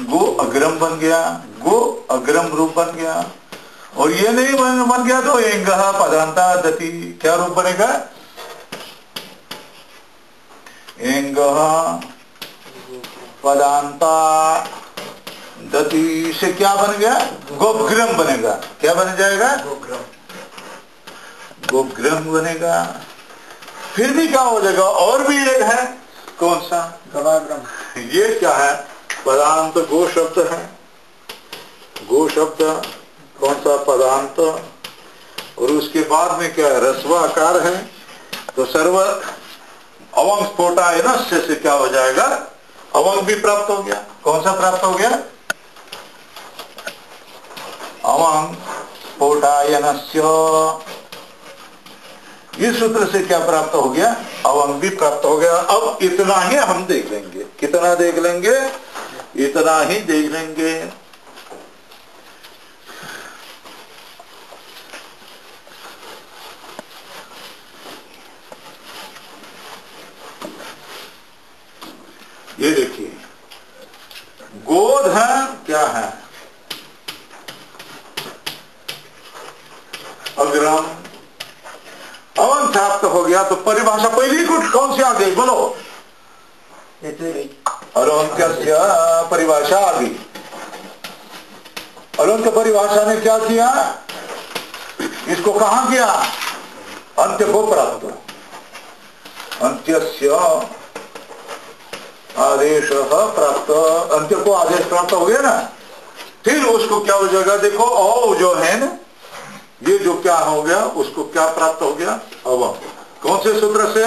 गो अग्रम बन गया, गो अग्रम रूप बन गया। और ये नहीं बन गया तो एंगः पदांता दति क्या रूप बनेगा? एंगः पदांता दति से क्या बन गया? गोग्रम बनेगा। क्या बन जाएगा? गोग्रम, गोग्रम बनेगा। फिर भी क्या हो जाएगा? और भी एक है, कौन सा? गवाग्रम। ये क्या है? पदांत गो शब्द है। गो शब्द कौन सा? पदांत। और उसके बाद में क्या है? ह्रस्वाकार है। तो सर्व अवंग स्फोटा है ना, से क्या हो जाएगा? अवंग भी प्राप्त हो गया। कौन सा प्राप्त हो गया? अवं पोटायनस्य, इस सूत्र से क्या प्राप्त हो गया? अवं भी प्राप्त हो गया। अब इतना ही हम देख लेंगे। कितना देख लेंगे? इतना ही देख लेंगे। ये देखिए, गोध है क्या है? अग्रम। अवन प्राप्त हो गया तो परिभाषा पहली कुछ कौन सी आ गई? बोलो। अलोन्त्य परिभाषा आ गई। अलोन्त्य परिभाषा ने क्या किया? इसको कहां किया? अंत्य को प्राप्त। अंत्यस्य आदेश प्राप्त। अंत्य को आदेश प्राप्त हो गया ना, फिर उसको क्या हो जाएगा? देखो, औ जो है ना, ये जो क्या हो गया, उसको क्या प्राप्त हो गया? अवम। कौन से सूत्र से?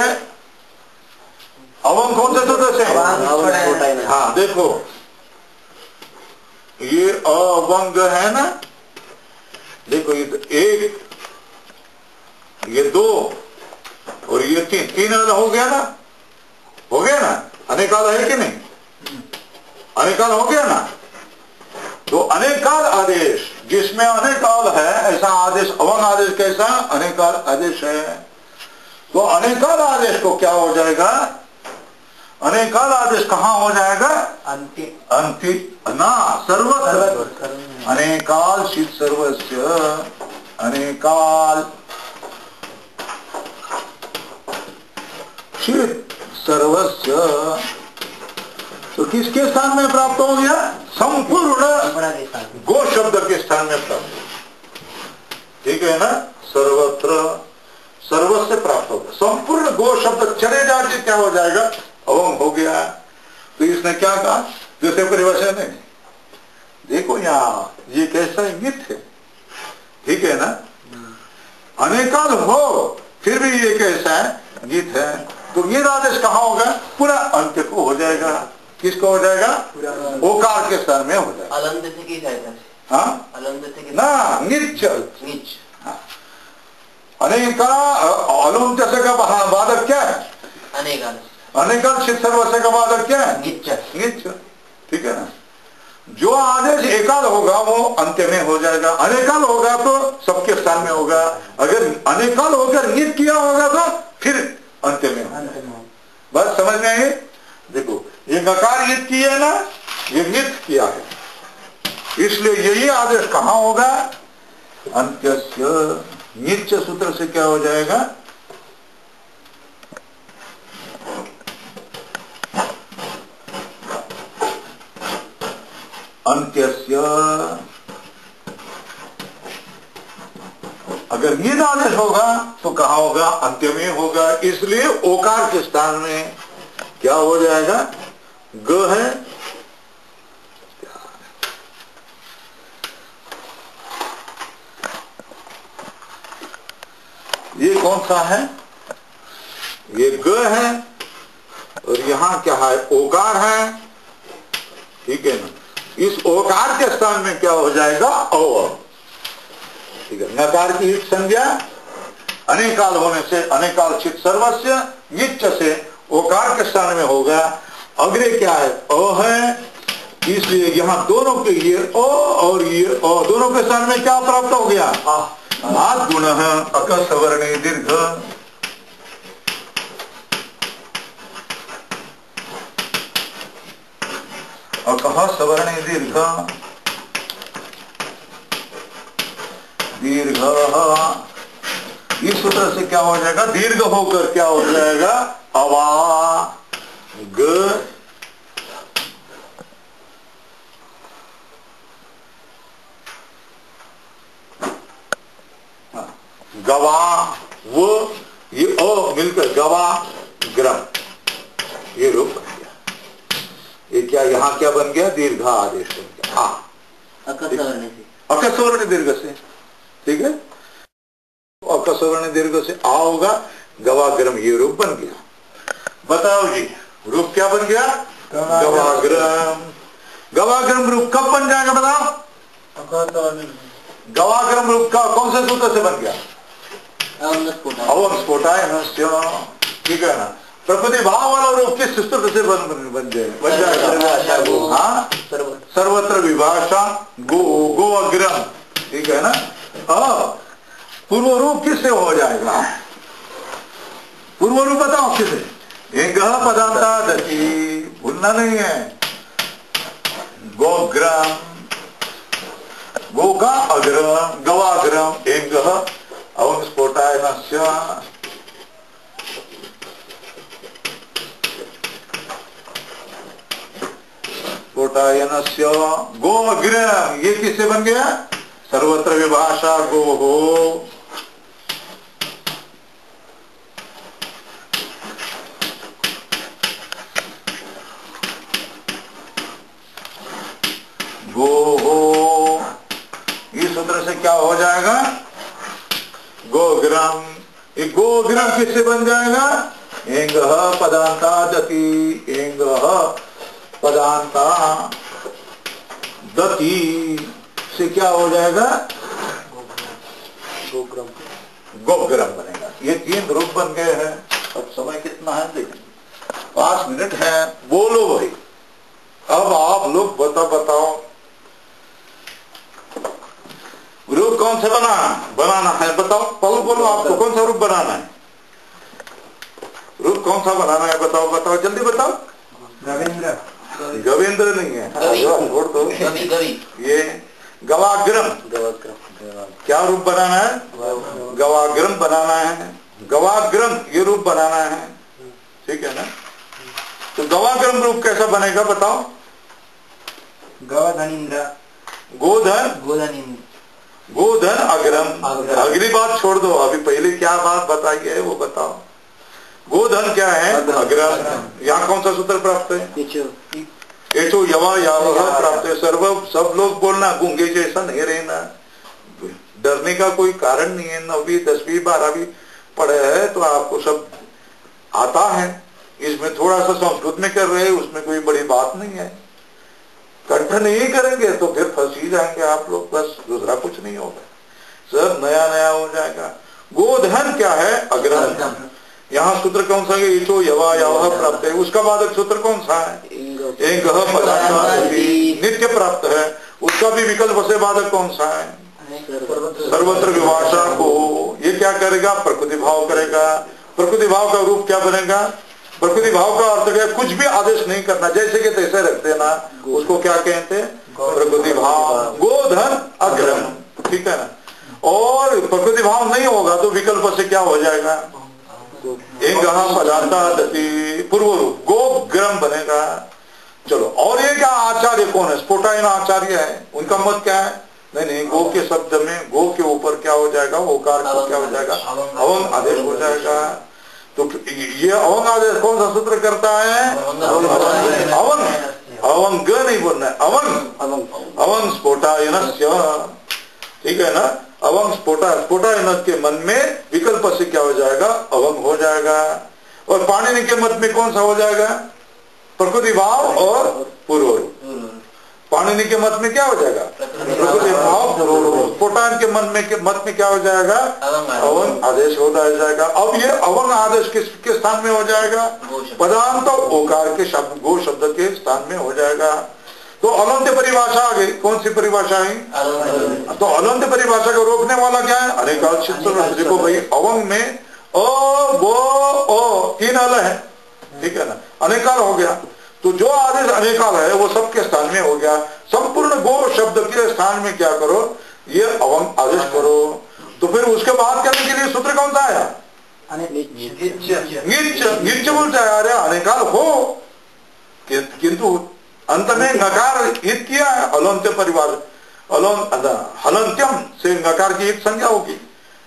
अवम कौन से सूत्र से? हाँ, देखो, ये अवंग है ना, देखो, ये एक, ये दो और ये तीन, तीन हो गया ना, हो गया ना? अनेकाल है कि नहीं? अनेकाल हो गया ना? तो अनेकाल आदेश, जिसमें अनेकाल है, ऐसा आदेश अवंग आदेश कैसा? अनेकाल आदेश है। तो अनेकाल आदेश को क्या हो जाएगा? अनेकाल आदेश कहां हो जाएगा? अंति ना, सर्वत्र। अनेकाल शीत सर्वस्य, अनेकाल शीत सर्वस्य, तो किसके स्थान में प्राप्त हो गया? संपूर्ण गो शब्द के स्थान में प्राप्त। ठीक है ना? सर्वत्र, सर्वस्य प्राप्त होगा। संपूर्ण गो शब्द चले जाके क्या हो जाएगा? अवम हो गया। तो इसने क्या कहा? दूसरे परिभाषा नहीं, देखो यहाँ ये कैसा इंगित है। ठीक है ना? अनेकाल हो फिर भी ये कैसा है? गीत है। तो ये आदेश कहां होगा? पूरा अंत्य को हो जाएगा। किसको हो जाएगा? ओकार के स्थान में हो जाएगा। अलंत से की जाएगा? हाँ, अलंत से ना, निच। हाँ। अनेका अलंत्य से का बाधक क्या है? अनेकाल। अनेकाल शीत सर्वस्य का बाधक क्या है? निच। ठीक है ना? जो आदेश एकाल होगा वो अंत्य में हो जाएगा, अनेकाल होगा तो सबके स्थान में होगा। अगर अनेकाल होकर नित किया होगा तो फिर अंत्य में होगा। बस समझ में आई? देखो, ये नकार नित किया है ना, ये नित किया है, इसलिए यही आदेश कहां होगा? अंत्यस्य। नित्य सूत्र से क्या हो जाएगा? अंत्यस्य। अगर नित आदेश होगा तो कहां होगा? अंत्य में होगा। इसलिए ओकार के स्थान में क्या हो जाएगा? ग है, ये कौन सा है? ये ग है और यहां क्या है? ओकार है। ठीक है ना? इस ओकार के स्थान में क्या हो जाएगा? अव। ठीक है? नकार की हित संज्ञा अनेकाल होने से अनेकाल चित सर्वस्य, नित्य से ओकार के स्थान में होगा। अग्रे क्या है? अ है, इसलिए यहां दोनों के ये अ और ये अ दोनों के स्थान में क्या प्राप्त हो गया? आद गुण अक सवर्णे दीर्घ। अकः सवर्णे दीर्घ, दीर्घ। इस सूत्र से क्या हो जाएगा? दीर्घ होकर क्या हो जाएगा? अवा ग। गवा वो, ये अ मिलकर गवा ग्रम, ये रूप बन गया। ये क्या यहाँ क्या बन गया? दीर्घ आदेश बन गया। अकस्वर्ण दीर्घ से। ठीक है? अकस्वर्ण दीर्घ से आ होगा, गवाग्रम, ये रूप बन गया। बताओ जी, रूप क्या बन गया? गवाग्रम। गवाग्रम रूप कब बन जाएगा बताओ? गवाग्रम रूप का कौन से सूत्र से बन गया? अवंग स्फोटायनस्य, ठीक है ना। प्रकृति भाव वाला रूप किस सूत्र से बन जाएगा? हाँ, सर्वत्र विभाषा गो अग्रम, ठीक है ना। पूर्व रूप किससे हो जाएगा? पूर्व रूप बताओ किसे? एक पदांता दति, भूलना नहीं है। गोग्रम, गो का अग्रम, गवाग्रम, एक अवंग स्फोटायनस्य। स्फोटायनस्य गो अग्रम, ये किससे बन गया? सर्वत्र विभाषा गो हो। गो हो, इस सूत्र से क्या हो जाएगा? गोग्रम। ये गोग्रम किससे बन जाएगा? एंग पदांता दति, एंग पदांता दति से क्या हो जाएगा? गोग्रम, गोग्रम बनेगा। ये 3 रूप बन गए हैं। अब समय कितना है देखिए, 5 मिनट है। बोलो भाई, अब आप लोग बताओ रूप कौन सा बनाना है? बताओ, बोलो आपको कौन सा रूप बनाना है? रूप कौन सा बनाना है? बताओ जल्दी बताओ। गवेंद्र नहीं है, छोड़ दो। ये गवाग्रम, क्या रूप बनाना है? गवाग्रम बनाना है। गवाग्रम ये रूप बनाना है, ठीक है ना। तो गवाग्रम रूप कैसा बनेगा बताओ? गवाधन इंद्र, गोधन गोधन अग्रम। अगली बात छोड़ दो, अभी पहले क्या बात बताई है वो बताओ। गोधन क्या है? अग्रम। यहाँ कौन सा सूत्र प्राप्त है? एचो यवा यावह प्राप्त है। सब लोग बोलना, गूंगे जैसा नहीं रहना। डरने का कोई कारण नहीं है। 9वीं 10वीं 12वीं पढ़े है तो आपको सब आता है। इसमें थोड़ा सा संस्कृत में कर रहे हैं, उसमें कोई बड़ी बात नहीं है। कंठ नहीं करेंगे तो फिर फंस ही जाएंगे आप लोग, बस दूसरा कुछ नहीं होगा। सब नया नया हो जाएगा। गोधन क्या है? अग्रम। यहाँ सूत्र कौन सा है? ईचो यवा यावह प्राप्त है। उसका बाद सूत्र कौन सा है? एक नित्य प्राप्त है। उसका भी विकल्प से बाधक कौन सा है? सर्वत्र विभाषा को। ये क्या करेगा? प्रकृति भाव करेगा। प्रकृति भाव का रूप क्या बनेगा? प्रकृति भाव का अर्थ क्या? कुछ भी आदेश नहीं करना, जैसे कि तैसे रखते ना, उसको क्या कहते हैं? प्रकृति भाव। गोधन अग्रम, ठीक है ना। और प्रकृति भाव नहीं होगा तो विकल्प से क्या हो जाएगा? पदार्था दति, पूर्व रूप गोग्रम बनेगा। चलो, और ये क्या आचार्य कौन है? स्फोटायन आचार्य है। उनका मत क्या है? नहीं, गो के शब्द में गो के ऊपर क्या हो जाएगा? ओकार को क्या हो जाएगा? अवंग आदेश हो जाएगा। तो ये अवंग आदेश कौन सा सूत्र करता है? अवंग नहीं बोलना है, अवंग स्फोटायनस्य, ठीक है ना। अवंग स्फोटायन के मन में विकल्प से क्या हो जाएगा? अवंग हो जाएगा। और पाणिनि के मत में कौन सा हो जाएगा? प्रकृति भाव और पूर्व रूप। पाणिनि के मत में क्या हो जाएगा? प्रकृति भाव पूर्व रूप। स्फोटायन के मत में क्या हो जाएगा? अवंग आदेश हो जाएगा। अब ये अवंग आदेश किसके स्थान में हो जाएगा? पदांत ओकार के शब्द, गो शब्द के स्थान में हो जाएगा। तो अलंत्य परिभाषा आ गई। कौन सी परिभाषा है? तो अलंत्य परिभाषा को रोकने वाला क्या है? अनेकाल सूत्र। देखो भाई, अवंग में अ वो ओ 3 अल है, ठीक है ना। अनेकाल हो गया, तो जो आदेश अनेकाल है वो सबके स्थान में हो गया। संपूर्ण गो शब्द के स्थान में क्या करो? ये अवंग आदेश करो। तो फिर उसके बाद करने के लिए सूत्र कौन सा आया? नित्य बोलता है। अरे अनेकाल हो, किंतु अंत में नकार इत किया है। अलंत्य परिवार हलंत्यम से नकार की एक संज्ञा होगी।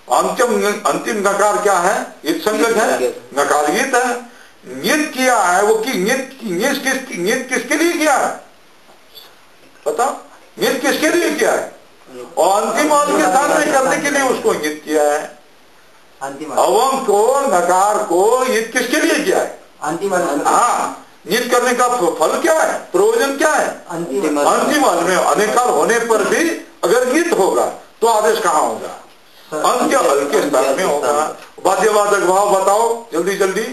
अंतिम नकार क्या है? इत संज्ञक है, नकार इत है। नियत किया है वो कि नियत किसके लिए किया है? बताओ, नियत किसके लिए किया है? और अंतिम अंत के स्थान में करने के लिए उसको नियत किया है। अवंग को, नकार को इत किसके लिए किया है? हाँ, नियत करने का फल क्या है? प्रयोजन क्या है? अंतिम अंत में अनेकाल होने पर भी अगर नियत होगा तो आदेश कहाँ होगा? अंत्य अल के स्थान में होगा। बाध्यवादक भाव बताओ जल्दी जल्दी।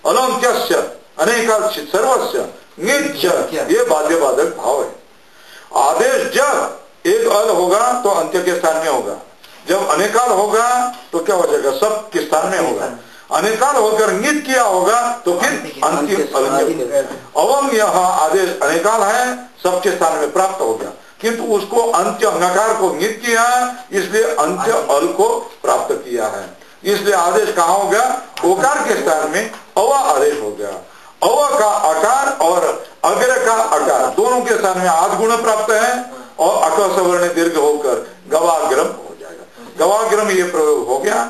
अलंत्यस्य अनेकाल सर्वस्य नित्य, ये बाध्यवादक भाव है। आदेश जब एक अल होगा तो अंत्य के स्थान में होगा, जब अनेकाल होगा तो क्या हो जाएगा? सब के स्थान में होगा। अनेकाल होकर नित किया होगा तो फिर अंतिम अलंत्य। अवंग यह आदेश अनेकाल है, सबके स्थान में प्राप्त हो गया, किंतु उसको अंत्य नकार को नित किया, इसलिए अंत्य अल को प्राप्त किया है। इसलिए आदेश कहाँ हो गया? ओकार के स्थान में अव आदेश हो गया। अव का आकार और अग्र का आकार दोनों के स्थान में आद गुण प्राप्त है और अक सवर्ण दीर्घ होकर गवाग्रम हो जाएगा। गवाग्रम ये प्रयोग हो गया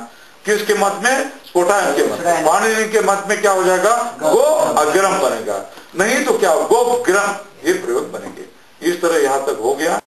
किसके मत में? स्फोटायन के मत में। पाणिनि के मत में क्या हो जाएगा? गो अग्रम बनेगा, नहीं तो क्या गोग्रम ये प्रयोग बनेंगे। इस तरह यहां तक हो गया।